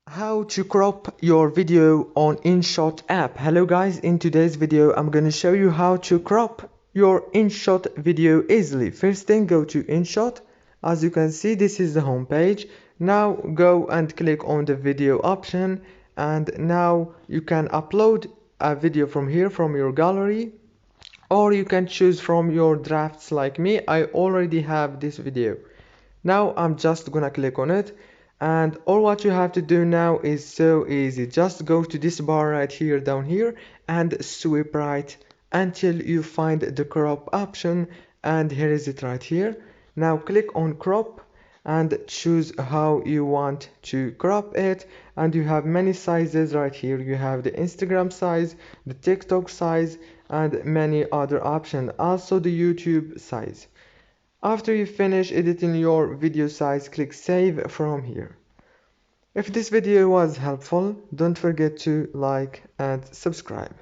How to crop your video on InShot app. Hello guys, in today's video I'm going to show you how to crop your InShot video easily. First thing, go to InShot. As you can see, this is the home page. Now go and click on the video option, and now you can upload a video from here, from your gallery, or you can choose from your drafts like me. I already have this video. Now I'm just gonna click on it, and all what you have to do now is so easy. Just go to this bar right here, down here, and swipe right until you find the crop option, and here is it right here. Now click on crop and choose how you want to crop it, and you have many sizes right here. You have the Instagram size, the TikTok size, and many other options, also the YouTube size. After you finish editing your video size, click save from here. If this video was helpful, don't forget to like and subscribe.